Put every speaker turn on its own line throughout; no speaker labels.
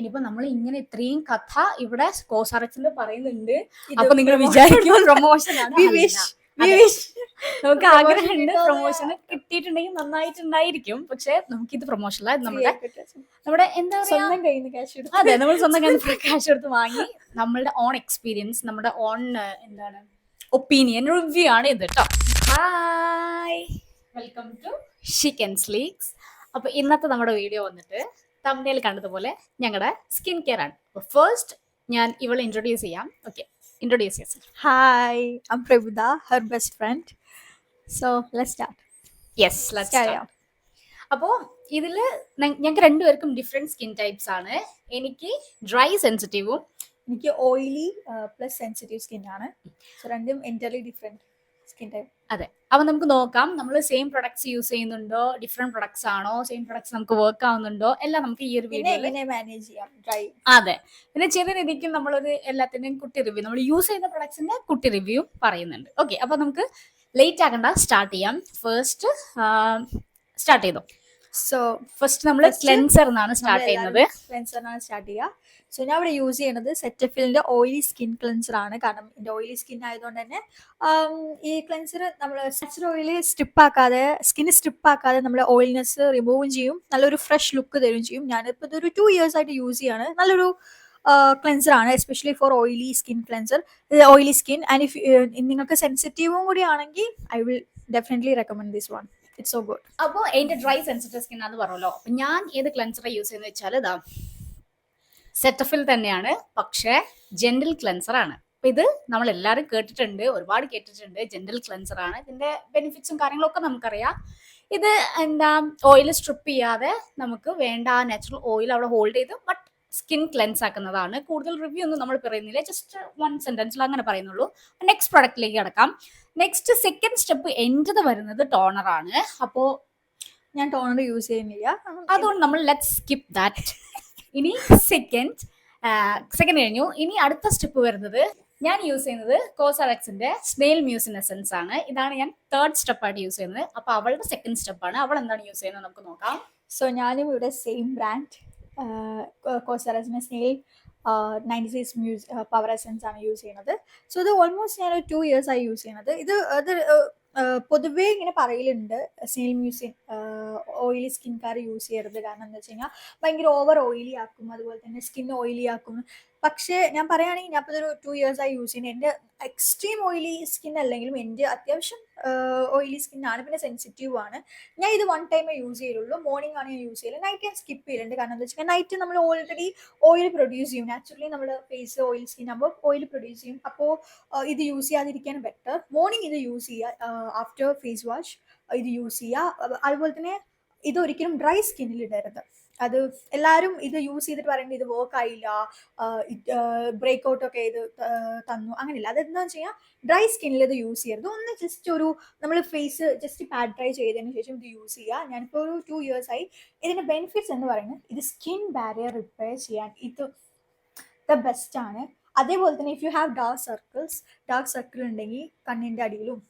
ഇനിയിപ്പോ നമ്മൾ ഇങ്ങനെ ഇത്രയും കഥ ഇവിടെ കോസാറക്സിൽ പറയുന്നുണ്ട്.
ഇത്
അപ്പൊ നിങ്ങൾ വിചാരിക്കും പ്രൊമോഷനാണ്. നമുക്ക് ആഗ്രഹമുണ്ട് പ്രൊമോഷൻ കിട്ടിയിട്ടുണ്ടെങ്കിൽ നന്നായിട്ടുണ്ടായിരിക്കും. പക്ഷെ നമുക്കിത് പ്രൊമോഷനല്ല, നമ്മുടെ എന്താ
സ്വന്തം കയ്യിൽ നിന്ന് ക്യാഷ് എടുത്ത്
അതെ നമ്മൾ സ്വന്തം കയ്യിൽ നിന്ന് ക്യാഷ് എടുത്ത് വാങ്ങി നമ്മളുടെ ഓൺ എക്സ്പീരിയൻസ്, നമ്മുടെ ഓൺ എന്താണ് ഒപ്പീനിയൻ റിവ്യൂ ആണ് ഇത് കേട്ടോ. Hi, welcome to chic and sleeks. അപ്പൊ ഇന്നത്തെ നമ്മുടെ വീഡിയോ വന്നിട്ട് തമ്പനയിൽ കണ്ടതുപോലെ ഞങ്ങളുടെ സ്കിൻ കെയർ ആണ്. അപ്പൊ ഫസ്റ്റ് ഞാൻ ഇവളെ ഇൻട്രൊഡ്യൂസ് ചെയ്യാം. ഓക്കെ, ഇൻട്രൊഡ്യൂസ് ചെയ്യാം.
Hi, I'm Prabhuda, her best friend. So let's start.
Yes, let's start. അപ്പോൾ ഇതില് ഞങ്ങൾക്ക് രണ്ടുപേർക്കും ഡിഫറെന്റ് സ്കിൻ ടൈപ്സ് ആണ്. എനിക്ക് ഡ്രൈ സെൻസിറ്റീവും
എനിക്ക് ഓയിലി പ്ലസ് സെൻസിറ്റീവ് സ്കിൻ ആണ്. സോ രണ്ടും എൻറ്റയർലി ഡിഫറെന്റ് സ്കിൻ ടൈപ്പ്.
അതെ, അപ്പൊ നമുക്ക് നോക്കാം നമ്മൾ സെയിം പ്രൊഡക്ട്സ് യൂസ് ചെയ്യുന്നുണ്ടോ, ഡിഫറെന്റ് പ്രൊഡക്ട്സ് ആണോ, സെയിം പ്രൊഡക്ട്സ് നമുക്ക് വർക്ക് ആവുന്നുണ്ടോ, എല്ലാം നമുക്ക് ഈ ഒരു വീഡിയോയിൽ
മാനേജ് ചെയ്യാം. ഡ്രൈ
അതെ, പിന്നെ ചെറിയ രീതിക്ക് നമ്മളൊരു എല്ലാത്തിന്റെയും കുട്ടി റിവ്യൂ, നമ്മൾ യൂസ് ചെയ്യുന്ന പ്രൊഡക്ട്സിന്റെ കുട്ടി റിവ്യൂ പറയുന്നുണ്ട്. ഓക്കെ, അപ്പൊ നമുക്ക് ലേറ്റ് ആക്കണ്ട, സ്റ്റാർട്ട് ചെയ്യാം. ഫസ്റ്റ് സ്റ്റാർട്ട് ചെയ്തോ.
സോ
ഫസ്റ്റ് നമ്മൾ ക്ലെൻസർ എന്നാണ് സ്റ്റാർട്ട് ചെയ്യുന്നത്.
ക്ലെൻസറിനാണ് സ്റ്റാർട്ട് ചെയ്യുക. സോ ഞാൻ ഇവിടെ യൂസ് ചെയ്യുന്നത് സെറ്റഫിലിന്റെ ഓയിലി സ്കിൻ ക്ലെൻസർ ആണ്. കാരണം എൻ്റെ ഓയിലി സ്കിൻ ആയതുകൊണ്ട് തന്നെ ഈ ക്ലെൻസർ നമ്മൾ നാച്ചുറൽ ഓയിൽ സ്ട്രിപ്പാക്കാതെ, സ്കിന്ന് സ്ട്രിപ്പാക്കാതെ നമ്മൾ ഓയിൽനെസ് റിമൂവും ചെയ്യും, നല്ലൊരു ഫ്രഷ് ലുക്ക് തരും ചെയ്യും. ഞാനിപ്പോൾ ഇതൊരു 2 years ആയിട്ട് യൂസ് ചെയ്യാണ്. നല്ലൊരു ക്ലെൻസർ ആണ്, especially for oily skin cleanser, oily skin. And if നിങ്ങൾക്ക് സെൻസിറ്റീവും കൂടി ആണെങ്കിൽ I will definitely recommend this one. It's so good.
അപ്പോൾ എൻ്റെ ഡ്രൈ സെൻസിറ്റീവ് സ്കിൻ ആണെന്ന് പറഞ്ഞല്ലോ. അപ്പൊ ഞാൻ ഏത് ക്ലെൻസർ യൂസ് ചെയ്യുന്നത് വെച്ചാൽ ഇതാ സെറ്റഫിൽ തന്നെയാണ്, പക്ഷേ ജെന്റിൽ ക്ലെൻസർ ആണ്. അപ്പൊ ഇത് നമ്മൾ എല്ലാവരും കേട്ടിട്ടുണ്ട്, ഒരുപാട് കേട്ടിട്ടുണ്ട്. ജെന്റിൽ ക്ലെൻസർ ആണ്, ഇതിന്റെ ബെനിഫിറ്റ്സും കാര്യങ്ങളൊക്കെ നമുക്കറിയാം. ഇത് എന്താ ഓയിൽ സ്ട്രിപ്പ് ചെയ്യാതെ നമുക്ക് വേണ്ട നാച്ചുറൽ ഓയിൽ അവിടെ ഹോൾഡ് ചെയ്ത് ബട്ട് സ്കിൻ ക്ലെൻസ് ആക്കുന്നതാണ്. കൂടുതൽ റിവ്യൂ ഒന്നും നമ്മൾ പറയുന്നില്ല, ജസ്റ്റ് 1 സെന്റൻസിൽ അങ്ങനെ പറയുന്നുള്ളൂ. നെക്സ്റ്റ് പ്രൊഡക്റ്റിലേക്ക് കിടക്കാം. നെക്സ്റ്റ് സെക്കൻഡ് സ്റ്റെപ്പ് എൻ്റെത് വരുന്നത് ടോണർ ആണ്. അപ്പോൾ
ഞാൻ ടോണർ യൂസ് ചെയ്യുന്നില്ല,
അതുകൊണ്ട് നമ്മൾ ലെറ്റ്സ് സ്കിപ്പ് ദാറ്റ്. ഇനി സെക്കൻഡ് കഴിഞ്ഞു. ഇനി അടുത്ത സ്റ്റെപ്പ് വരുന്നത് ഞാൻ യൂസ് ചെയ്യുന്നത് കോസാറക്സിന്റെ സ്നെയിൽ മ്യൂസിൻ എസൻസ് ആണ്. ഇതാണ് ഞാൻ തേർഡ് സ്റ്റെപ്പായിട്ട് യൂസ് ചെയ്യുന്നത്. അപ്പൊ അവളുടെ സെക്കൻഡ് സ്റ്റെപ്പാണ്. അവൾ എന്താണ് യൂസ് ചെയ്യുന്നത് നമുക്ക് നോക്കാം.
സോ ഞാനും ഇവിടെ സെയിം ബ്രാൻഡ് കോസാറക്സിന്റെ സ്നെയിൽ 96 പവർ എസൻസ് ആണ് യൂസ് ചെയ്യുന്നത്. സോ ഇത് ഓൾമോസ്റ്റ് ഞാൻ 2 years ആയി യൂസ് ചെയ്യുന്നത്. ഇത് പൊതുവേ ഇങ്ങനെ പറയലുണ്ട്, snail mucin oily skincare use ചെയ്യരുത്, കാരണം എന്താ വെച്ച് കഴിഞ്ഞാൽ ഭയങ്കര ഓവർ ഓയിലി ആക്കും, അതുപോലെ തന്നെ സ്കിൻ ഓയിലി ആക്കും. പക്ഷേ ഞാൻ പറയുകയാണെങ്കിൽ ഞാൻ ഇപ്പോൾ ഇതൊരു 2 years ആയി യൂസ് ചെയ്യുന്നത്. എൻ്റെ എക്സ്ട്രീം ഓയിലി സ്കിൻ അല്ലെങ്കിലും എൻ്റെ അത്യാവശ്യം ഓയിലി സ്കിന്നാണ്, പിന്നെ സെൻസിറ്റീവ് ആണ്. ഞാൻ ഇത് 1 time യൂസ് ചെയ്യുള്ളൂ. മോർണിംഗ് ആണ് ഞാൻ യൂസ് ചെയ്യുന്നത്, നൈറ്റ് ഞാൻ സ്കിപ്പ് ചെയ്യുന്നുണ്ട്. കാരണം എന്താ വെച്ചാൽ നൈറ്റ് നമ്മൾ ഓൾറെഡി ഓയിൽ പ്രൊഡ്യൂസ് ചെയ്യും, നാച്ചുറലി നമ്മൾ ഫേസ് ഓയിൽ സ്കിൻ ആകുമ്പോൾ ഓയിൽ പ്രൊഡ്യൂസ് ചെയ്യും. അപ്പോൾ ഇത് യൂസ് ചെയ്യാതിരിക്കാൻ ബെറ്റർ മോർണിംഗ് ഇത് യൂസ് ചെയ്യുക. ആഫ്റ്റർ ഫേസ് വാഷ് ഇത് യൂസ് ചെയ്യുക. അതുപോലെ തന്നെ ഇത് ഒരിക്കലും ഡ്രൈ സ്കിന്നിൽ ഇടരുത്. അത് എല്ലാവരും ഇത് യൂസ് ചെയ്തിട്ട് പറയുന്നത് ഇത് വർക്ക് ആയില്ല, ബ്രേക്ക് ഔട്ട് ഒക്കെ ഇത് തന്നു, അങ്ങനെയില്ല. അതെന്താണെന്ന് വെച്ച് കഴിഞ്ഞാൽ ഡ്രൈ സ്കിന്നിൽ ഇത് യൂസ് ചെയ്യരുത്. ഒന്ന് ജസ്റ്റ് ഒരു നമ്മൾ ഫേസ് ജസ്റ്റ് പാഡ് ഡ്രൈ ചെയ്തതിന് ശേഷം ഇത് യൂസ് ചെയ്യുക. ഞാനിപ്പോൾ ഒരു 2 years ആയി. ഇതിൻ്റെ ബെനിഫിറ്റ്സ് എന്ന് പറയുന്നത് ഇത് സ്കിൻ ബാരിയർ റിപ്പയർ ചെയ്യാൻ ഇത് ദ ബെസ്റ്റ് ആണ്. അതേപോലെ തന്നെ if you have dark circle ഉണ്ടെങ്കിൽ കണ്ണിൻ്റെ അടിയിലും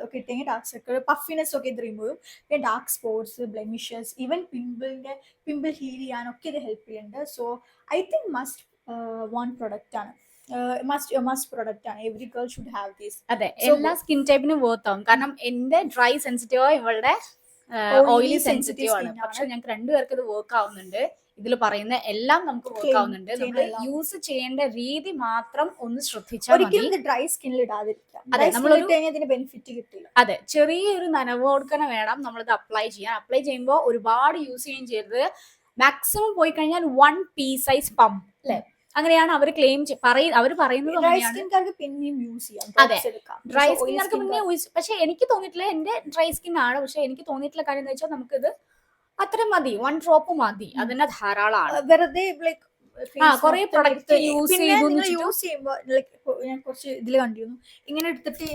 ഒക്കെ ഇട്ടെങ്കിൽ ഡാർക്ക് സർക്കിൾ പഫിനെസ് ഒക്കെ ഇത് റിമൂവ് ചെയ്യും. പിന്നെ dark spots, blemishes, even pimple heal ചെയ്യാനൊക്കെ ഇത് ഹെൽപ്പ് ചെയ്യുന്നുണ്ട്. So I think must product ആണ്, മസ്റ്റ് പ്രൊഡക്റ്റ് ആണ്. Every girl should have this.
അതെ, എല്ലാ സ്കിൻ ടൈപ്പിനും വർത്ത് ആവും. കാരണം എന്റെ ഡ്രൈ സെൻസിറ്റീവ്, ഇവളുടെ ഓയിലി സെൻസിറ്റീവ് ആണ്. പക്ഷെ ഞങ്ങൾക്ക് രണ്ടുപേർക്ക് ഇത് വർക്ക് ആവുന്നുണ്ട്. ഇതിൽ പറയുന്ന എല്ലാം നമുക്ക് വർക്ക് ആവുന്നുണ്ട്. നമ്മൾ യൂസ് ചെയ്യേണ്ട രീതി മാത്രം ഒന്ന് ശ്രദ്ധിച്ചാൽ മതി.
ഡ്രൈ സ്കിന്നിൽ ഇടാതിരിക്കാം.
അതെ, നമ്മളൊരു
ബെനിഫിറ്റ് കിട്ടില്ല.
അതെ, ചെറിയൊരു നനവ് കൊടുക്കണ വേണം നമ്മളിത് അപ്ലൈ ചെയ്യാൻ. അപ്ലൈ ചെയ്യുമ്പോൾ ഒരുപാട് യൂസ് ചെയ്യുകയും ചെയ്യരുത്. മാക്സിമം പോയി കഴിഞ്ഞാൽ 1 piece പമ്പ് അല്ലെ, അങ്ങനെയാണ് അവർ ക്ലെയിം അവർ പറയുന്നത്.
പിന്നെയും യൂസ് ചെയ്യാം.
അതെ, ഡ്രൈ സ്കിന്നുകാർക്ക് പിന്നെ പക്ഷെ എനിക്ക് തോന്നിയിട്ടില്ല, എന്റെ ഡ്രൈ സ്കിൻ ആണ്. പക്ഷെ എനിക്ക് തോന്നിയിട്ടുള്ള കാര്യം എന്ന് വെച്ചാൽ നമുക്കിത് അത്ര മതി, 1 drop മതി, അതിനെ ധാരാളമാണ്.
വെറുതെ
കുറെ പ്രൊഡക്റ്റ് യൂസ്
ചെയ്യുമ്പോൾ ഞാൻ കുറച്ച് ഇതിൽ കണ്ടിരുന്നു, ഇങ്ങനെ എടുത്തിട്ട്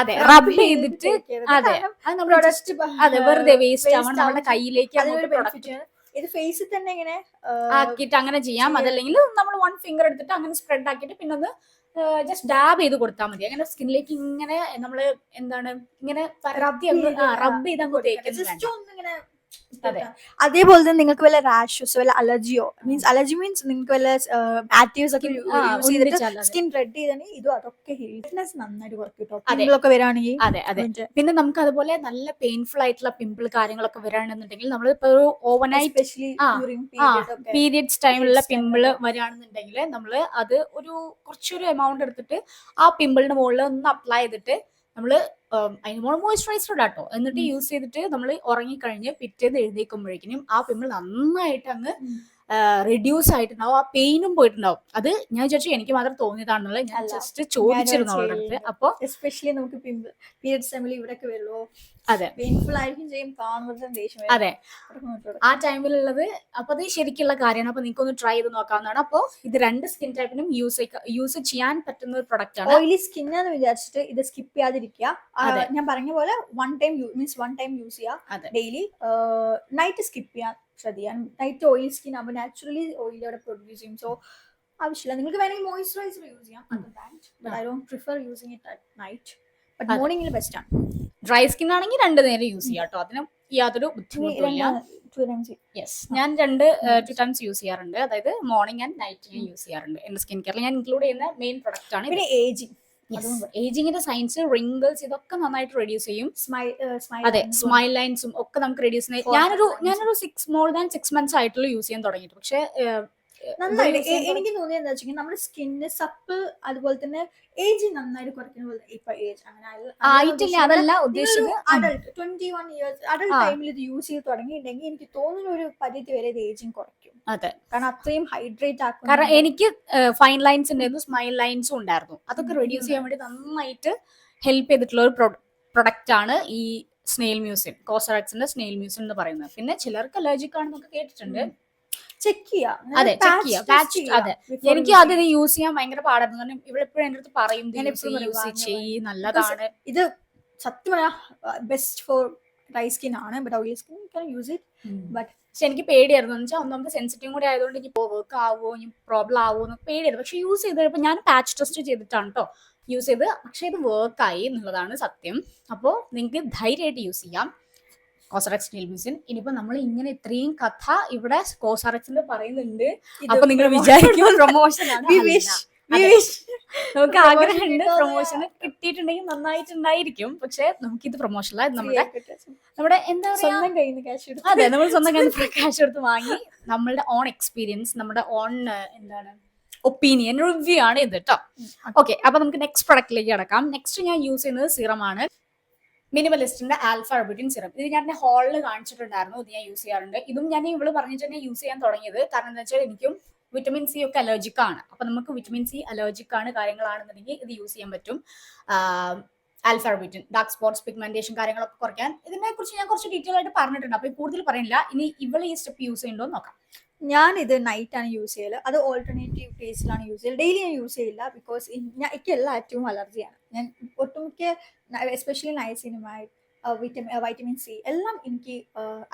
അതെ റബ് ചെയ്തിട്ട് അതെ അത് നമ്മൾ അതെ വെറുതെ വേസ്റ്റ് ആവാൻ നമ്മുടെ കയ്യിലേക്ക്
ഇത് ഫേസിൽ തന്നെ ഇങ്ങനെ
ആക്കിയിട്ട് അങ്ങനെ ചെയ്യാം. അതല്ലെങ്കിൽ നമ്മൾ 1 finger എടുത്തിട്ട് അങ്ങനെ സ്പ്രെഡ് ആക്കിയിട്ട് പിന്നെ ഒന്ന് ജസ്റ്റ് ഡാബ് ചെയ്ത് കൊടുത്താൽ മതി. അങ്ങനെ സ്കിന്നിലേക്ക് ഇങ്ങനെ നമ്മള് എന്താണ് ഇങ്ങനെ റബ് ചെയ്ത് അങ്ങ് തേക്കുന്നത്. അതെ
അതേപോലെ തന്നെ നിങ്ങൾക്ക് വല്ല റാഷസ് വല്ല അലർജിയോ അലർജി മീൻസ് നിങ്ങൾക്ക് വല്ല ആക്റ്റീവ്സ് ഒക്കെ യൂസ് ചെയ്തിട്ട്
ഒന്നിച്ചല്ല
സ്കിൻ റെഡ് ചെയ്താണെങ്കിൽ ഇതും അതൊക്കെ ഹെൽത്ത്നെസ് നന്നായിട്ട് കുറയ്ക്കും കേട്ടോ.
അതെ.
പിമ്പിളൊക്കെ വരാണെങ്കിൽ
അതെ അതെ പിന്നെ നമുക്ക് അതുപോലെ നല്ല പെയിൻഫുൾ ആയിട്ടുള്ള പിമ്പിൾ കാര്യങ്ങളൊക്കെ വരാണെന്നുണ്ടെങ്കിൽ നമ്മൾ ഇപ്പൊ ഒരു ഓവർനൈറ്റ്
എസ്പെഷ്യലി
ആ
ഡ്യൂറിങ്
ആ
പീരിയഡ് ഒക്കെ
പീരിയഡ്സ് ടൈമിലുള്ള
periods time
പിമ്പിള്
ലൊക്കെ.
വരികയാണെന്നുണ്ടെങ്കിൽ നമ്മൾ അത് ഒരു കുറച്ചൊരു എമൗണ്ട് എടുത്തിട്ട് ആ പിമ്പിളിന് മുകളിൽ ഒന്ന് അപ്ലൈ ചെയ്തിട്ട് നമ്മൾ അതിന് മുകളിൽ മോയ്സ്ചറൈസർ ഇടാട്ടോ എന്നിട്ട് യൂസ് ചെയ്തിട്ട് നമ്മൾ ഉറങ്ങിക്കഴിഞ്ഞ് പിറ്റേന്ന് എഴുന്നേൽക്കുമ്പോഴേക്കും ആ പിമ്പിൾ നന്നായിട്ട് അങ്ങ് റെഡ്യൂസ് ആയിട്ടുണ്ടാവും, ആ പെയിനും പോയിട്ടുണ്ടാവും. അത് ഞാൻ വിചാരിച്ചു എനിക്ക് മാത്രം തോന്നിയതാണെന്നുള്ളത് ഞാൻ
അല്ല,
ജസ്റ്റ് ചോദിച്ചിരുന്നു അവളുടെ അടുത്ത്. അപ്പൊ
എസ്പെഷ്യലി നമുക്ക് പീരിയഡ്സ് ടൈമിൽ ഇവിടെയൊക്കെ വരുമല്ലോ,
അതെ
പെയിൻഫുൾ ആയിരിക്കും ചെയ്യും, കാണുമ്പോൾ ദേഷ്യം വരും.
അതെ ആ ടൈമിലുള്ളത് അപ്പൊ അത് ശരിക്കുള്ള കാര്യമാണ്. അപ്പൊ നിങ്ങൾക്ക് ഒന്ന് ട്രൈ ചെയ്ത് നോക്കാവുന്നതാണ്. അപ്പോൾ ഇത് രണ്ട് സ്കിൻ ടൈപ്പിനും യൂസ് ചെയ്യാൻ പറ്റുന്ന ഒരു പ്രൊഡക്റ്റ് ആണ്.
ഓയിലി സ്കിന്നാന്ന് വിചാരിച്ചിട്ട് ഇത് സ്കിപ്പ് ചെയ്യാതിരിക്കുക.
അതെ.
ഞാൻ പറഞ്ഞ പോലെ വൺ ടൈം യൂസ്
അതെ.
ചെയ്യുക ഡെയിലി. നൈറ്റ് സ്കിപ്പ് ചെയ്യാൻ ശ്രദ്ധിക്കാം. നൈറ്റ് ഓയിൽ സ്കിൻ ആകുമ്പോൾ നാച്ചുറലി ഓയിൽ അവിടെ പ്രൊഡ്യൂസ് ചെയ്യും. സോ ആവശ്യമില്ല. നിങ്ങൾക്ക് വേണമെങ്കിൽ മോയ്സ്ചറൈസർ യൂസ് ചെയ്യാം, but I don't prefer using it at night. But
അതെ.
മോർണിംഗിൽ ബെസ്റ്റ് ആണ്.
ഡ്രൈ സ്കിൻ ആണെങ്കിൽ രണ്ടു നേരം യൂസ് ചെയ്യാം കേട്ടോ, അതിന് യാതൊരു ബുദ്ധിമുട്ടില്ല. യെസ് ഞാൻ ടു ടൈംസ് യൂസ് ചെയ്യാറുണ്ട്, അതായത് മോർണിംഗ് ആൻഡ് നൈറ്റ് ഞാൻ യൂസ് ചെയ്യാറുണ്ട്. എന്റെ സ്കിൻ കെയറിൽ ഞാൻ ഇൻക്ലൂഡ് ചെയ്യുന്ന മെയിൻ പ്രൊഡക്റ്റ് ആണ്.
പിന്നെ ഏജിങ്,
ഏജിങ്ങിന്റെ സയൻസ്, റിങ്കിൾസ് ഇതൊക്കെ നന്നായിട്ട് റെഡ്യൂസ് ചെയ്യും.
സ്മൈൽ
അതെ സ്മൈൽ ലൈൻസും ഒക്കെ നമുക്ക് റെഡ്യൂസ് ചെയ്യും. ഞാനൊരു 6 months ആയിട്ടുള്ള യൂസ് ചെയ്യാൻ തുടങ്ങിയിട്ട്. പക്ഷെ
നന്നായിട്ട് എനിക്ക് തോന്നിയത് എന്താ വെച്ചാൽ നമ്മുടെ സ്കിന്നിന് സപ്പിൾ, അതുപോലെ തന്നെ ഏജ് നന്നായിട്ട് കുറയ്ക്കുന്ന പോലെ. ഇപ്പൊ ഏജ് അങ്ങനെ
ആയിട്ടില്ല, അതല്ല ഉദ്ദേശിച്ചത്.
അഡൾട്ട് 21 years അഡൾട്ട് ടൈമിൽ ഇത് യൂസ് ചെയ്ത് തുടങ്ങിയിട്ടുണ്ടെങ്കിൽ എനിക്ക് തോന്നുന്ന ഒരു പരിധി വരെ ഇത് ഏജിങ് കുറയ്ക്കും.
അതെ
കാരണം അത്രയും ഹൈഡ്രേറ്റ് ആക്കും.
കാരണം എനിക്ക് ഫൈൻ ലൈൻസ് ഉണ്ടായിരുന്നു, സ്മൈൽ ലൈൻസും ഉണ്ടായിരുന്നു. അതൊക്കെ റെഡ്യൂസ് ചെയ്യാൻ വേണ്ടി നന്നായിട്ട് ഹെൽപ്പ് ചെയ്തിട്ടുള്ള ഒരു പ്രൊഡക്റ്റ് ആണ് ഈ സ്നെയിൽ മ്യൂസിയം, കോസറക്സിന്റെ സ്നെയിൽ മ്യൂസിയം എന്ന് പറയുന്നത്. പിന്നെ ചിലർക്ക് അലർജിക് ആണെന്നൊക്കെ കേട്ടിട്ടുണ്ട്.
ചെക്ക് ചെയ്യാം.
അതെ ചെക്ക് ചെയ്യാം. അതെ എനിക്ക് അത് യൂസ് ചെയ്യാൻ ഭയങ്കര പാടായിരുന്നു. കാരണം ഇവളെപ്പോഴും എന്റെ അടുത്ത് പറയും നല്ലതാണ്.
ഇത് സത്യം ബെസ്റ്റ് ഫോർ ഡ്രൈ സ്കിൻ ആണ്, but oily skin can use it. But
പക്ഷെ എനിക്ക് പേടിയായിരുന്നു എന്ന് വെച്ചാൽ ഒന്നാമത് സെൻസിറ്റീവ് കൂടെ ആയതുകൊണ്ട് എനിക്ക് വർക്ക് ആവോ, ഇനി പ്രോബ്ലം ആവോ എന്ന് പേടിയായിരുന്നു. പക്ഷെ യൂസ് ചെയ്ത് കഴിഞ്ഞപ്പോൾ ഞാൻ പാച്ച് ടെസ്റ്റ് ചെയ്തിട്ടാണ് കേട്ടോ യൂസ് ചെയ്ത്, പക്ഷെ ഇത് വർക്കായി എന്നുള്ളതാണ് സത്യം. അപ്പോൾ നിങ്ങൾക്ക് ധൈര്യമായിട്ട് യൂസ് ചെയ്യാം കോസറക്സ് സ്നെയിൽ മ്യൂസിയം. ഇനിയിപ്പോ നമ്മൾ ഇങ്ങനെ ഇത്രയും കഥ ഇവിടെ കോസറക്സിന്റെ പറയുന്നുണ്ട്, അപ്പൊ നിങ്ങൾ വിചാരിക്കും പ്രൊമോഷൻ ആണ്. നമുക്ക് ആഗ്രഹമുണ്ട് പ്രൊമോഷൻ കിട്ടിയിട്ടുണ്ടെങ്കിൽ നന്നായിട്ടുണ്ടായിരിക്കും. പക്ഷെ നമുക്കിത് പ്രൊമോഷൻ അല്ല, നമ്മുടെ എന്താ
സ്വന്തം കയ്യിൽ നിന്ന് ക്യാഷ് എടുത്ത്,
അതെ നമ്മൾ സ്വന്തം കയ്യിൽ നിന്ന് ക്യാഷ് എടുത്ത് വാങ്ങി നമ്മളുടെ ഓൺ എക്സ്പീരിയൻസ്, നമ്മുടെ ഓൺ എന്താണ് ഒപ്പീനിയൻ റിവ്യൂ ആണ് ഇത് കേട്ടോ. ഓക്കെ, അപ്പൊ നമുക്ക് നെക്സ്റ്റ് പ്രൊഡക്റ്റിലേക്ക് കിടക്കാം. നെക്സ്റ്റ് ഞാൻ യൂസ് ചെയ്യുന്നത് സിറമാണ്, മിനിമലിസ്റ്റിന്റെ ആൽഫ അർബുറ്റിൻ സിറം. ഇത് ഞാൻ ഹാളിൽ കാണിച്ചിട്ടുണ്ടായിരുന്നു, ഇത് ഞാൻ യൂസ് ചെയ്യാറുണ്ട്. ഇതും ഞാൻ ഇവള് പറഞ്ഞിട്ട് തന്നെ യൂസ് ചെയ്യാൻ തുടങ്ങിയത്. കാരണം എന്താ വെച്ചാൽ എനിക്കും വിറ്റമിൻ സി ഒക്കെ അലർജിക് ആണ്. അപ്പൊ നമുക്ക് വിറ്റമിൻ സി അലർജിക് ആണ് കാര്യങ്ങളാണെന്നുണ്ടെങ്കിൽ ഇത് യൂസ് ചെയ്യാൻ പറ്റും. ആൽഫ അർബുറ്റിൻ ഡാർക്ക് സ്പോട്ട്സ്, പിഗ്മെന്റേഷൻ കാര്യങ്ങളൊക്കെ കുറയ്ക്കാൻ. ഇതിനെ കുറിച്ച് ഞാൻ കുറച്ച് ഡീറ്റെയിൽ ആയിട്ട് പറഞ്ഞിട്ടുണ്ട്, അപ്പൊ കൂടുതൽ പറയുന്നില്ല. ഇനി ഇവള് ഈ സ്റ്റെപ്പ് യൂസ് ചെയ്യുന്നുണ്ടോ നോക്കാം.
ഞാൻ ഇത് നൈറ്റ് ആണ് യൂസ് ചെയ്യല്. അത് ഓൾട്ടർനേറ്റീവ് ഡേയ്സിലാണ് യൂസ് ചെയ്യല്. ഡെയിലി ഞാൻ യൂസ് ചെയ്യില്ല, ബിക്കോസ് എനിക്ക് എല്ലാറ്റും അലർജിയാണ്. ഞാൻ ഒട്ടുമിക്ക എസ്പെഷ്യലി നയസിനുമായി വൈറ്റമിൻ സി എല്ലാം എനിക്ക്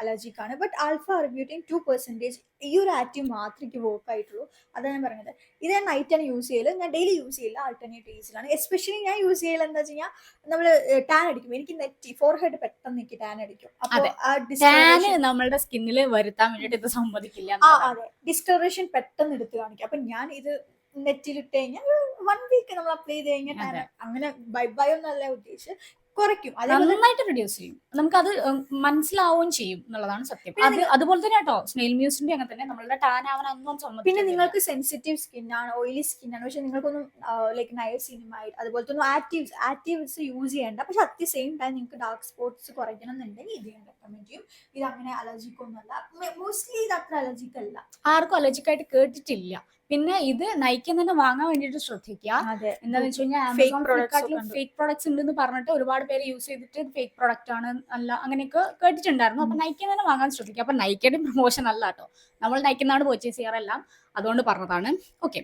അലർജിക് ആണ്. ബട്ട് ആൽഫ അർബ്യൂട്ടിൻ 2% ഈ ഒരു ആക്റ്റീവ് മാത്രമേ എനിക്ക് വർക്ക് ആയിട്ടുള്ളൂ. അതാണ് ഞാൻ പറഞ്ഞത്. ഇത് ഞാൻ നൈറ്റാണ് യൂസ് ചെയ്യല്, ഞാൻ ഡെയിലി യൂസ് ചെയ്യില്ല, ആൾട്ടർനേറ്റ് ഡേയ്സിലാണ്. എസ്പെഷ്യലി ഞാൻ യൂസ് ചെയ്യല് എന്താ വെച്ച് കഴിഞ്ഞാൽ നമ്മൾ ടാൻ അടിക്കും. എനിക്ക് നെറ്റി ഫോർഹെഡ് പെട്ടെന്ന് എനിക്ക് ടാൻ അടിക്കും.
അപ്പോൾ നമ്മളുടെ സ്കിന്നിൽ വരുത്താൻ വേണ്ടിട്ട് ഇത് സമ്മതിക്കില്ല.
അതെ, ഡിസ്കളറേഷൻ പെട്ടെന്ന് എടുത്ത് കാണിക്കും. അപ്പൊ ഞാൻ ഇത് നെറ്റിലിട്ട് കഴിഞ്ഞാൽ 1 week നമ്മൾ അപ്ലൈ ചെയ്ത് കഴിഞ്ഞാൽ അങ്ങനെ ബൈ ഒന്നല്ല ഉദ്ദേശിച്ച് കുറയ്ക്കും,
നന്നായിട്ട് റെഡ്യൂസ് ചെയ്യും. നമുക്കത് മനസ്സിലാവുകയും ചെയ്യും എന്നുള്ളതാണ് സത്യം. അതുപോലെ തന്നെ കേട്ടോ സ്നെയിൽ മ്യൂസിന്റെ അങ്ങനെ തന്നെ നമ്മളുടെ ടാൻ ആവാനൊന്നും സമ്മതിക്കും.
പിന്നെ നിങ്ങൾക്ക് സെൻസിറ്റീവ് സ്കിൻ ആണ്, ഓയിലി സ്കിൻ ആണ്, പക്ഷെ നിങ്ങൾക്കൊന്നും ലൈക്ക് നയസിനിമൈഡ് അതുപോലത്തെ ഒന്നും ആക്റ്റീവ്സ് യൂസ് ചെയ്യേണ്ട. പക്ഷെ അറ്റ് ദി സെയിം ടൈം നിങ്ങൾക്ക് ഡാർക്ക് സ്പോട്ട്സ് കുറയ്ക്കണം എന്നുണ്ടെങ്കിൽ ഇത് ഞാൻ റെക്കമെൻഡ് ചെയ്യും. ഇത് അങ്ങനെ അലർജിക് ഒന്നുമല്ല, മോസ്റ്റ്ലി ഇത് അത്ര അലർജിക് അല്ല, ആർക്കും അലർജിക് ആയിട്ട് കേട്ടിട്ടില്ല. പിന്നെ ഇത് നയിക്കാൻ തന്നെ വാങ്ങാൻ വേണ്ടിട്ട് ശ്രദ്ധിക്കുക. എന്താന്ന് വെച്ച് കഴിഞ്ഞാൽ ഫേക്ക് പ്രോഡക്ട്സ് ഉണ്ടെന്ന് പറഞ്ഞിട്ട് ഒരുപാട് പേര് യൂസ് ചെയ്തിട്ട് ഫേക്ക് പ്രോഡക്റ്റ് ആണ് അല്ല അങ്ങനെയൊക്കെ കേട്ടിട്ടുണ്ടായിരുന്നു. അപ്പൊ നയിക്കാൻ തന്നെ വാങ്ങാൻ ശ്രദ്ധിക്കുക. അപ്പൊ നയിക്കയുടെ പ്രൊമോഷൻ അല്ല കേട്ടോ, നമ്മൾ നയിക്കുന്നതാണ് പർച്ചേസ് ചെയ്യാറെല്ലാം, അതുകൊണ്ട് പറഞ്ഞതാണ്. ഓക്കെ,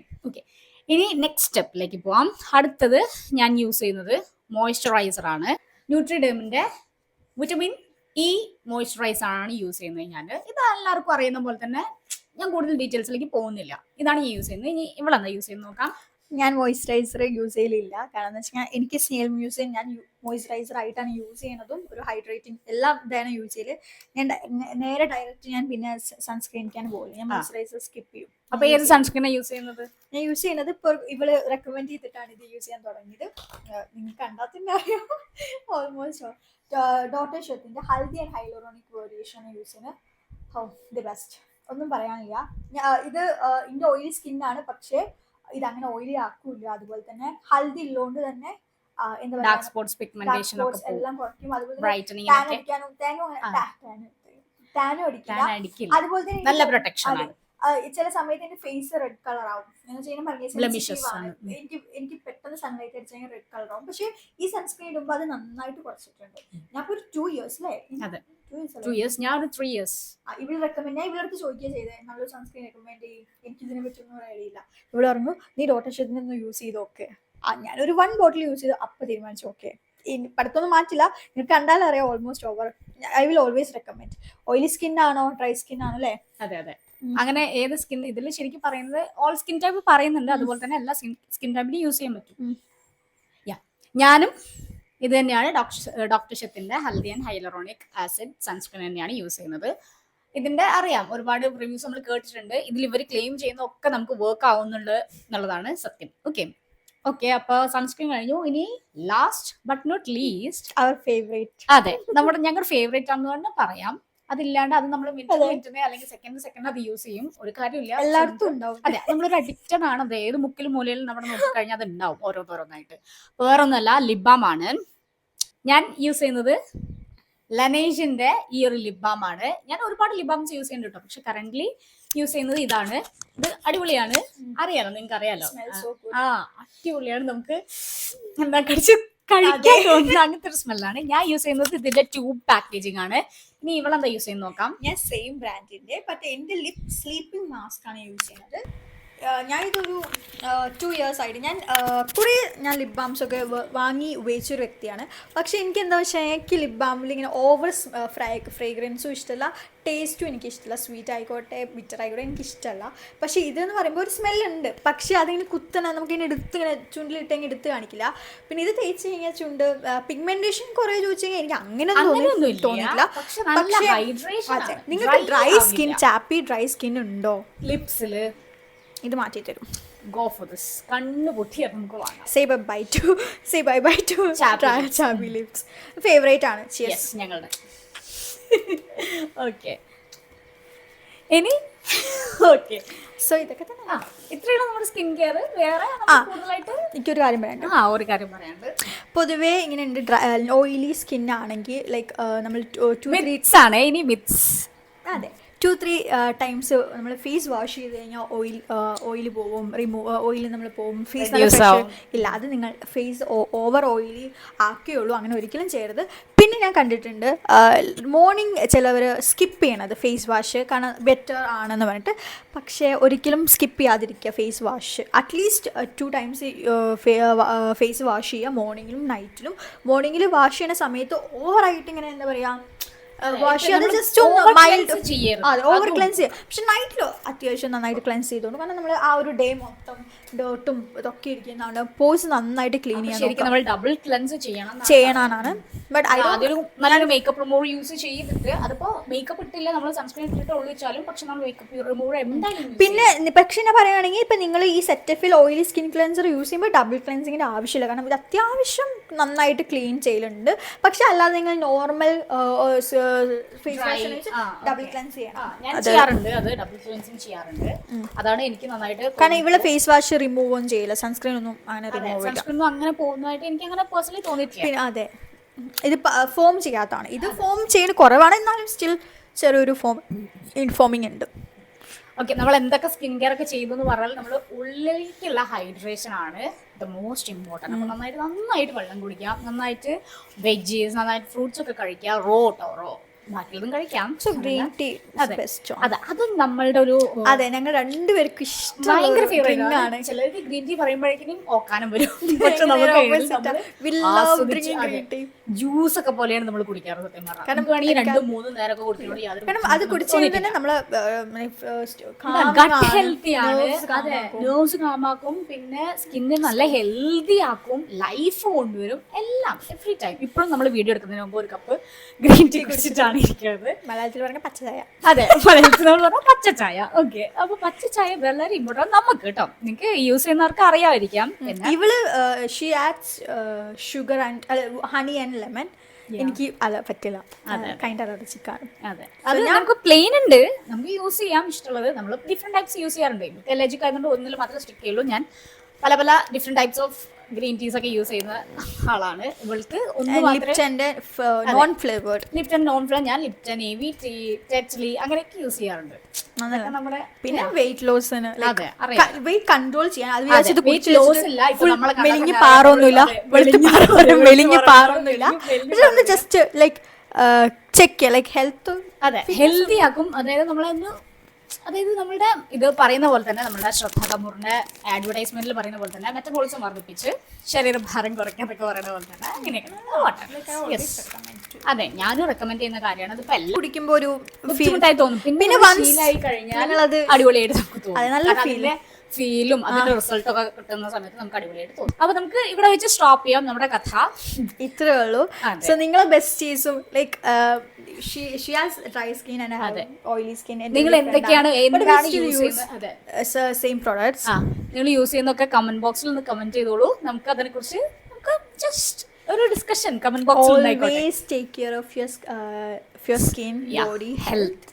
ഇനി നെക്സ്റ്റ് സ്റ്റെപ്പിലേക്ക് പോവാം. അടുത്തത് ഞാൻ യൂസ് ചെയ്യുന്നത് മോയ്സ്ചറൈസർ ആണ്. ന്യൂട്രിഡേമിന്റെ വിറ്റമിൻ ഇ മോയ്സ്ചറൈസർ ആണ് യൂസ് ചെയ്യുന്നത് ഞാൻ. ഇത് എല്ലാവർക്കും അറിയുന്ന പോലെ തന്നെ ഞാൻ കൂടുതൽ ഡീറ്റെയിൽസിലേക്ക് പോകുന്നില്ല. ഇതാണ് ഞാൻ യൂസ് ചെയ്യുന്നത്. ഇനി ഇവളെന്താ യൂസ് ചെയ്യുന്നത് നോക്കാം. ഞാൻ മോയ്സ്ചറൈസർ യൂസ് ചെയ്യലില്ല. കാരണം എന്ന് വെച്ചാൽ എനിക്ക് സ്നെയിൽ മ്യൂസിയം ഞാൻ മോയ്സ്ചറൈസർ ആയിട്ടാണ് യൂസ് ചെയ്യുന്നതും ഒരു ഹൈഡ്രേറ്റിംഗ് എല്ലാം ഇതാണ് യൂസ് ചെയ്യല്. ഞാൻ നേരെ ഡയറക്റ്റ് ഞാൻ പിന്നെ സൺസ്ക്രീനിക്കാണ് പോകില്ല. ഞാൻ മോയ്സ്ചറൈസർ സ്കിപ്പ് ചെയ്യും.
അപ്പൊ ഏത് സൺസ്ക്രീനാ യൂസ് ചെയ്യുന്നത്?
ഞാൻ യൂസ് ചെയ്യുന്നത് ഇപ്പോൾ ഇവള് റെക്കമെൻഡ് ചെയ്തിട്ടാണ് ഇത് യൂസ് ചെയ്യാൻ തുടങ്ങിയത്. നിങ്ങൾക്ക് കണ്ടാൽ തന്നെ അറിയാം. ഓൾമോസ്റ്റ് ഡോക്ടർ ഷെത്തിന്റെ Haldi and hyaluronic variation use ചെയ്യുന്നത്. ദി ബെസ്റ്റ്, ഒന്നും പറയാനില്ല. ഇത് ഇതിന്റെ ഓയിലി സ്കിന്നാണ്, പക്ഷേ ഇത് അങ്ങനെ ഓയിലി ആക്കൂല. അതുപോലെ തന്നെ ഹൽദി ഉള്ളതുകൊണ്ട് തന്നെ എന്താ
ഡാർക്ക് സ്പോട്ട്സ്, പിഗ്മെന്റേഷൻ ഒക്കെ
എല്ലാം കുറയ്ക്കും. അതുപോലെ
ബ്രൈറ്റനിങ്
ടാൻ അടിക്കാനും ടാനും അടിക്കില്ല. അതുപോലെ തന്നെ
നല്ല പ്രൊട്ടക്ഷൻ ആണ്.
ചില സമയത്ത് എന്റെ ഫേസ് റെഡ് കളർ ആവും. എനിക്ക് പെട്ടെന്ന് സൺലൈറ്റ് അടിച്ചാൽ റെഡ് കളർ ആവും. പക്ഷെ ഈ സൺസ്ക്രീൻ ഇടുമ്പോൾ അത് നന്നായിട്ട് കുറച്ചിട്ടുണ്ട്. ഞാൻ ഒരു 2 years അല്ലേ?
2 years, ഞാൻ ഒരു 3 years.
ഇവള് റെക്കമെൻഡ്, ഞാൻ ഇവളടുത്ത് ചോദിക്കുക ചെയ്തേ നല്ലൊരു സൺസ്ക്രീൻ റെക്കമെൻഡ് ചെയ്യും, എനിക്ക് ഇതിനെ പറ്റൊന്നും അറിയില്ല. ഇവള് പറഞ്ഞു നീ ഡോട്ടർ ഷെഡിനെ ഒന്ന് യൂസ് ചെയ്ത് നോക്കെ. ഞാനൊരു 1 ബോട്ടിൽ യൂസ് ചെയ്തു. അപ്പൊ തീരുമാനിച്ചു ഓക്കെ പഠിത്തൊന്നും മാറ്റില്ല. നിങ്ങൾക്ക് കണ്ടാലും അറിയാം almost over. I will always recommend. Oily skin ആണോ ഡ്രൈ സ്കിൻ ആണോ അല്ലേ?
അതെ. അങ്ങനെ ഏത് സ്കിൻ, ഇതിൽ ശരിക്കും പറയുന്നത് ഓൾ സ്കിൻ ടൈപ്പ് പറയുന്നുണ്ട്. അതുപോലെ തന്നെ എല്ലാ സ്കിൻ ടൈപ്പിനും യൂസ് ചെയ്യാൻ പറ്റും. ഞാനും ഇത് തന്നെയാണ് ഡോക്ടർ ഷെത്തിന്റെ Haldi and hyaluronic acid sunscreen തന്നെയാണ് യൂസ് ചെയ്യുന്നത്. ഇതിന്റെ അറിയാം, ഒരുപാട് റിവ്യൂസ് നമ്മൾ കേട്ടിട്ടുണ്ട്. ഇതിൽ ഇവർ ക്ലെയിം ചെയ്യുന്ന ഒക്കെ നമുക്ക് വർക്ക് ആവുന്നുണ്ട് എന്നുള്ളതാണ് സത്യം. ഓക്കെ, അപ്പൊ സൺസ്ക്രീൻ കഴിഞ്ഞു. ഇനി last but not least
our favourite.
അതെ, ഞങ്ങളുടെ ഫേവറേറ്റ് ആണെന്ന് തന്നെ പറയാം. അതില്ലാണ്ട് അത് നമ്മൾ മിനിറ്റിന് അല്ലെങ്കിൽ സെക്കൻഡ് അത് യൂസ് ചെയ്യും. ഒരു കാര്യമില്ല,
എല്ലായിടത്തും ഉണ്ടാവും.
അതെ, നമ്മളൊരു അഡിക്റ്റഡ് ആണ്. അത് ഏത് മുക്കിലും മൂലയിലും നമ്മൾ നോക്കിക്കഴിഞ്ഞാൽ അത് ഉണ്ടാവും ഓരോന്നോരോന്നായിട്ട്. വേറൊന്നുമല്ല, ലിബാം ആണ് ഞാൻ യൂസ് ചെയ്യുന്നത്. ലനേജിന്റെ ഈ ഒരു ലിബാം ആണ്. ഞാൻ ഒരുപാട് ലിബാംസ് യൂസ് ചെയ്യുന്നുണ്ട് കേട്ടോ, പക്ഷെ കറന്റ്ലി യൂസ് ചെയ്യുന്നത് ഇതാണ്. ഇത് അടിപൊളിയാണ്, അറിയാലോ, നിങ്ങൾക്ക് അറിയാലോ. അടിപൊളിയാണ്, നമുക്ക് എന്താ കഴിക്കാൻ തോന്നുന്ന അങ്ങനത്തെ ഒരു സ്മെല്ലാണ്. ഞാൻ യൂസ് ചെയ്യുന്നത് ഇതിന്റെ ട്യൂബ് പാക്കേജിംഗ് ആണ്. ഇനി ഇവളെന്താ യൂസ് ചെയ്യുന്ന നോക്കാം.
ഞാൻ സെയിം ബ്രാൻഡിന്റെ പക്ഷേ എന്റെ ലിപ് സ്ലീപ്പിംഗ് മാസ്ക് ആണ് യൂസ് ചെയ്യുന്നത്. ഞാനിതൊരു 2 years ആയിട്ട് ഞാൻ ലിപ് ബാംസ് ഒക്കെ വാങ്ങി ഉപയോഗിച്ചൊരു വ്യക്തിയാണ്. പക്ഷേ എനിക്ക് എന്താ വെച്ചാൽ എനിക്ക് ലിപ് ബാമിൽ ഇങ്ങനെ ഓവർ ഫ്രേഗ്രൻസും ഇഷ്ടമല്ല, ടേസ്റ്റും എനിക്കിഷ്ടമല്ല. സ്വീറ്റ് ആയിക്കോട്ടെ ബിറ്റർ ആയിക്കോട്ടെ എനിക്കിഷ്ടമല്ല. പക്ഷേ ഇതെന്ന് പറയുമ്പോൾ ഒരു സ്മെല്ലുണ്ട്, പക്ഷേ അതിങ്ങനെ നമുക്കിങ്ങനെ ഇങ്ങനെ ചുണ്ടിലിട്ടെങ്കിൽ എടുത്ത് കാണിക്കില്ല. പിന്നെ ഇത് തേച്ച് കഴിഞ്ഞാൽ ചുണ്ട് പിഗ്മെന്റേഷൻ കുറേ ചോദിച്ചു കഴിഞ്ഞാൽ എനിക്ക് അങ്ങനെ തോന്നിയില്ല. പക്ഷേ നിങ്ങൾക്ക് ചാപ്പി ഡ്രൈ സ്കിൻ ഉണ്ടോ
ലിപ്സില്?
ഇത് മാറ്റി തരും.
Go for this. കണ്ണ് പൊട്ടിയാൽ നമുക്ക് വാങ്ങാം.
Say bye to chubby lips. Favourite ആണ്
ഞങ്ങളുടെ. ഓക്കെ, ഇനി ഓക്കെ, സോ ഇതൊക്കെ തന്നെ. ഇത്രയാണ് നമ്മുടെ സ്കിൻ കെയർ. വേറെ കൂടുതലായിട്ട് എനിക്കൊരു കാര്യം പറയാനുണ്ട്.
പൊതുവേ ഇങ്ങനെ ഉണ്ട്, ഓയിലി സ്കിൻ ആണെങ്കിൽ ലൈക്ക് നമ്മൾ
മിത്സ് ആണ്. ഇനി മിത്സ്,
അതെ 2-3 times നമ്മൾ ഫേസ് വാഷ് ചെയ്ത് കഴിഞ്ഞാൽ ഓയിൽ പോവും, ഓയിൽ നമ്മൾ പോവും, ഫേസ് ഇല്ല. അത് നിങ്ങൾ ഫേസ് ഓവർ ഓയിലി ആക്കിയുള്ളൂ, അങ്ങനെ ഒരിക്കലും ചെയ്യരുത്. പിന്നെ ഞാൻ കണ്ടിട്ടുണ്ട് മോർണിംഗ് ചിലവർ സ്കിപ്പ് ചെയ്യണത് ഫേസ് വാഷ്, കാരണം ബെറ്റർ ആണെന്ന് പറഞ്ഞിട്ട്. പക്ഷേ ഒരിക്കലും സ്കിപ്പ് ചെയ്യാതിരിക്കുക face wash. At least 2 times face wash ചെയ്യുക, മോർണിംഗിലും നൈറ്റിലും. മോർണിംഗിൽ വാഷ് ചെയ്യുന്ന സമയത്ത് ഓവറായിട്ട് ഇങ്ങനെ എന്താ പറയുക വാഷ് ചെയ്യാതെ ജസ്റ്റ് ഒന്ന് മൈൽഡ് ഓവർ ക്ലെൻസ് ചെയ്യാം. പക്ഷെ നൈറ്റിലോ അത്യാവശ്യം നന്നായിട്ട് ക്ലെൻസ് ചെയ്തോണ്ട്, കാരണം നമ്മൾ ആ ഒരു ഡേ മൊത്തം ഡേർട്ടും ഇതൊക്കെ ഇരിക്കുന്നതാണ്. പോഴ്സ് നന്നായിട്ട് ക്ലീൻ ചെയ്യാൻ
നമ്മൾ ഡബിൾ ക്ലെൻസ് ചെയ്യണമെന്നാണ്.
ബട്ട്
നല്ലൊരു മേക്കപ്പ് റിമൂവർ യൂസ് ചെയ്തിട്ട്, അതിപ്പോ മേക്കപ്പ് ഇട്ടില്ല നമ്മൾ സൺസ്ക്രീൻ ഇട്ടിട്ട് ഒളിച്ചാലും, പക്ഷെ നമ്മൾ മേക്കപ്പ് റിമൂവർ എന്തായാലും.
പിന്നെ പക്ഷെ ഞാൻ പറയുകയാണെങ്കിൽ ഇപ്പൊ നിങ്ങൾ ഈ സെറ്റഫിൽ ഓയിലി സ്കിൻ ക്ലെൻസർ യൂസ് ചെയ്യുമ്പോൾ ഡബിൾ ക്ലെൻസിങ്ങിന്റെ ആവശ്യമില്ല, കാരണം ഇത് അത്യാവശ്യം നന്നായിട്ട് ക്ലീൻ ചെയ്യലുണ്ട്. പക്ഷെ അല്ലാതെ നിങ്ങൾ normal face wash double cleanse ചെയ്യണം.
ഞാൻ ചെയ്യാറുണ്ട്, അത് ഡബിൾ ക്ലെൻസിങ് ചെയ്യാറുണ്ട്. അതാണ് എനിക്ക് നന്നായിട്ട്.
കാരണം ഇവിടെ ഫേസ് വാഷ് റിമൂവ് ഒന്നും ചെയ്യില്ല, സൺസ്ക്രീൻ ഒന്നും അങ്ങനെ റിമൂവ്
സൺസ്ക്രീൻ അങ്ങനെ പോകുന്നതായിട്ട് എനിക്ക് അങ്ങനെ പേഴ്സണലി തോന്നിയിട്ടില്ല.
പിന്നെ അതെ, ഇത് ഫോം ചെയ്യാത്തതാണ്. ഇത് ഫോം ചെയ്യുന്നത് കുറവാണ്, എന്നാലും സ്റ്റിൽ ചെറിയൊരു ഇൻഫോമിങ് ഉണ്ട്.
ഓക്കെ, നമ്മൾ എന്തൊക്കെ സ്കിൻ കെയർ ഒക്കെ ചെയ്തു എന്ന് പറഞ്ഞാൽ നമ്മൾ ഉള്ളിലേക്കുള്ള ഹൈഡ്രേഷൻ ആണ് ദ മോസ്റ്റ് ഇമ്പോർട്ടൻറ്റ്. അപ്പോൾ നന്നായിട്ട് വെള്ളം കുടിക്കുക, നന്നായിട്ട് വെജീസ്, നന്നായിട്ട് ഫ്രൂട്ട്സ് ഒക്കെ കഴിക്കുക. റോ ബാക്കിയുള്ളതും കഴിക്കാം.
സോ ഗ്രീൻ ടീ
അതെ
ബെസ്റ്റ്.
അതെ, അതും നമ്മളുടെ ഒരു
അതെ, ഞങ്ങൾ രണ്ടുപേർക്കും ഇഷ്ടം
ഭയങ്കര
drink
ഫേവറേറ്റ്
ആണ്.
ചിലർക്ക് ഗ്രീൻ ടീ പറയുമ്പോഴേക്കും ഓക്കാനം വരും. പക്ഷെ ജ്യൂസ് ഒക്കെ പോലെയാണ് നമ്മൾ കുടിക്കാറ് സത്യം പറഞ്ഞാൽ. കാരണം വേണമെങ്കിൽ 2-3 നേരമൊക്കെ കുടിക്കുന്നതുകൊണ്ട്
കാരണം അത് കുടിച്ചാൽ തന്നെ നമ്മള്
ഗട്ട് ഹെൽത്തിയാണ്. അതെ, നെർവ്സ് കാമാക്കും, പിന്നെ സ്കിന്ന് നല്ല ഹെൽത്തി ആക്കും, ലൈഫ് കൊണ്ടുവരും, എല്ലാം എവറി ടൈം. ഇപ്പോഴും നമ്മൾ വീഡിയോ എടുക്കുന്നതിന് മുമ്പ് ഒരു കപ്പ് ഗ്രീൻ ടീ കുടിച്ചിട്ടാണ് ഇരിക്കുന്നത്.
മലയാളത്തിൽ പറഞ്ഞ പച്ചചായ.
അതെ, മലയാളത്തിൽ നമ്മൾ പറഞ്ഞ പച്ചച്ചായ. ഓക്കെ, അപ്പൊ പച്ചച്ചായ വളരെ ഇമ്പോർട്ടൻ്റ് നമുക്ക് കേട്ടോ. നിങ്ങൾക്ക് യൂസ് ചെയ്യുന്നവർക്ക് അറിയാമായിരിക്കാം. പിന്നെ
ഇവള് she adds sugar and honey and lemon. എനിക്ക് അത് പറ്റില്ല, കൈൻഡ് അലർജി കാണും.
അതെ, അത് നമുക്ക് പ്ലെയിൻ ഉണ്ട്, നമുക്ക് യൂസ് ചെയ്യാം ഇഷ്ടമുള്ളത്. നമ്മൾ ഡിഫറെന്റ് ടൈപ്സ് യൂസ് ചെയ്യാറുണ്ട്. എനിക്ക് അലർജിക് ആയതുകൊണ്ട് ഒന്നിൽ മാത്രമേ സ്റ്റിക്ക് ചെയ്യുള്ളൂ. ഞാൻ പല പല different types of green teas ഒക്കെ യൂസ് ചെയ്യുന്ന ആളാണ്. ഇവൾക്ക്
ലിപ്റ്റന്റെ non flavoured,
Lipton non flavour, ഞാൻ ലിപ്റ്റൺ, എവി ടീ, ടെറ്റ്ലി അങ്ങനെയൊക്കെ യൂസ് ചെയ്യാറുണ്ട്. നമ്മുടെ
പിന്നെ വെയിറ്റ് ലോസിന് വെയിറ്റ് കൺട്രോൾ ചെയ്യാൻ അത് മെലിഞ്ഞ് പാറൊന്നുമില്ല, മെലിഞ്ഞ് പാറൊന്നുമില്ല. പക്ഷെ ഒന്ന് just like check like health.
അതെ, ഹെൽത്തി ആക്കും. അതായത് നമ്മളൊന്ന്, അതായത് നമ്മളുടെ ഇത് പറയുന്ന പോലെ തന്നെ നമ്മുടെ ശ്രദ്ധ കപൂറിന്റെ അഡ്വർടൈസ്മെന്റിൽ പറയുന്ന പോലെ തന്നെ മെറ്റബോളിസം വർദ്ധിപ്പിച്ച് ശരീരഭാരം കുറയ്ക്കാന്നൊക്കെ പറയുന്ന പോലെ തന്നെ അങ്ങനെയൊക്കെ. അതെ, ഞാനും റെക്കമെൻഡ് ചെയ്യുന്ന കാര്യമാണ്. അതിപ്പോ എല്ലാം
കുടിക്കുമ്പോൾ ഒരു
ബുദ്ധിമുട്ടായി തോന്നും, പിന്നെ ഫീലായി കഴിഞ്ഞാൽ അത് അടിപൊളിയായിട്ട് നമുക്ക് തോന്നും. ഫീലും അതിന്റെ റിസൾട്ട് ഒക്കെ കിട്ടുന്ന സമയത്ത് നമുക്ക് അടിപൊളിയായിട്ട് തോന്നും. അപ്പൊ നമുക്ക് ഇവിടെ വെച്ച് സ്റ്റോപ്പ് ചെയ്യാം നമ്മുടെ കഥ.
ഇത്രേ ഉള്ളൂ. സോ നിങ്ങളെ ബെസ്റ്റീസും like she has dry skin and I have oily skin.
നിങ്ങൾ എന്തൊക്കെയാണ് യൂസ് ചെയ്യുന്നത്?
സെയിം പ്രോഡക്ട്സ്
നിങ്ങൾ യൂസ് ചെയ്യുന്നൊക്കെ കമന്റ് ബോക്സിൽ ഒന്ന് കമന്റ് ചെയ്തോളൂ. നമുക്ക് അതിനെ കുറിച്ച് നമുക്ക് ജസ്റ്റ് ഒരു ഡിസ്കഷൻ കമന്റ് ബോക്സിൽ.
Always take care of your skin, body, health.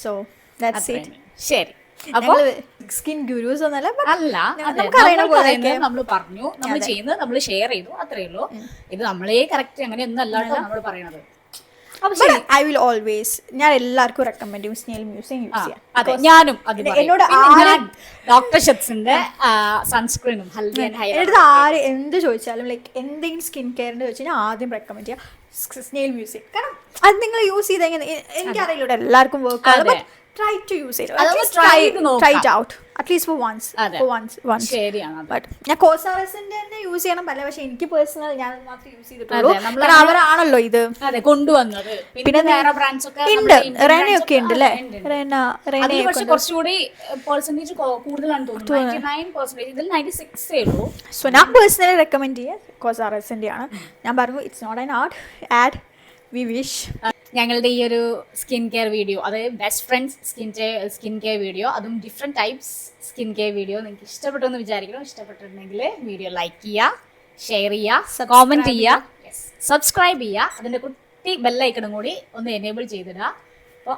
So that's it.
ശരി,
അപ്പോൾ സ്കിൻ ഗുരുസ് ഒന്നല്ല,
അല്ല, നമ്മൾ പറഞ്ഞു, നമ്മൾ ചെയ്യുന്നത് നമ്മൾ ഷെയർ ചെയ്തു, അത്രേ ഉള്ളൂ. ഇത് നമ്മളെ കറക്റ്റ് അങ്ങനെയൊന്നും അല്ലാട്ടോ നമ്മൾ പറയണത്.
ഐ വിൽ ഓൾവേസ്, ഞാൻ എല്ലാവർക്കും റെക്കമെൻഡ് ചെയ്യും സ്നെയിൽ മ്യൂസിയം യൂസ് ചെയ്യാൻ.
അതെ, ഞാനും എന്നോട് ഡോക്ടർ ഷെറ്റ്സിന്റെ സൺസ്ക്രീനും
എടുത്ത് ആര് എന്ത് ചോദിച്ചാലും ലൈക്ക് എന്തെങ്കിലും സ്കിൻ കെയറിന്റെ ചോദിച്ചാൽ ഞാൻ ആദ്യം റെക്കമെൻഡ് ചെയ്യാം സ്നെയിൽ മ്യൂസിയം. കാരണം അത് നിങ്ങൾ യൂസ് ചെയ്ത് എനിക്കറിയില്ല ഇവിടെ എല്ലാവർക്കും വർക്ക് ആണ്. Try to use it. Try it out. At least for once.
ശരിയാണ്.
But ഞാൻ കോസാറസിന്റെ തന്നെ യൂസ് ചെയ്യണം പല, പക്ഷെ എനിക്ക് പേഴ്സണൽ ഞാൻ മാത്രമേ യൂസ് ചെയ്തിട്ടുള്ളൂ. അവരാണല്ലോ ഇത്
കൊണ്ടുവന്നത്. പിന്നെ വേറെ ബ്രാൻഡ്സ് ഒക്കെ
ഉണ്ട്, റെനയൊക്കെ ഉണ്ട് അല്ലേ?
പക്ഷെ കുറച്ചുകൂടി പെർസെന്റേജ് കൂടുതലാണ് തോന്നുന്നു. 99%, ഇതിൽ 96 ഉള്ളൂ.
സോ ഞാൻ പേഴ്സണലി റെക്കമെൻഡ് ചെയ്യാം കോസാറസിന്റെ ആണ്. ഞാൻ പറഞ്ഞു it's not an ad, we wish.
ഞങ്ങളുടെ ഈ ഒരു സ്കിൻ കെയർ വീഡിയോ, അതായത് best friends skin care video, അതും different types skin care video നിങ്ങൾക്ക് ഇഷ്ടപ്പെട്ടു എന്ന് വിചാരിക്കണം. ഇഷ്ടപ്പെട്ടിട്ടുണ്ടെങ്കിൽ വീഡിയോ ലൈക്ക് ചെയ്യുക, ഷെയർ ചെയ്യുക, കോമെൻറ്റ് ചെയ്യുക, സബ്സ്ക്രൈബ് ചെയ്യുക. അതിൻ്റെ കുട്ടി ബെല്ലൈക്കണും കൂടി ഒന്ന് എനേബിൾ ചെയ്തിടുക. അപ്പോൾ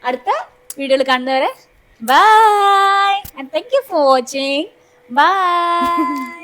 അടുത്ത വീഡിയോയിൽ കാണുന്നവരെ bye and thank you for watching. By.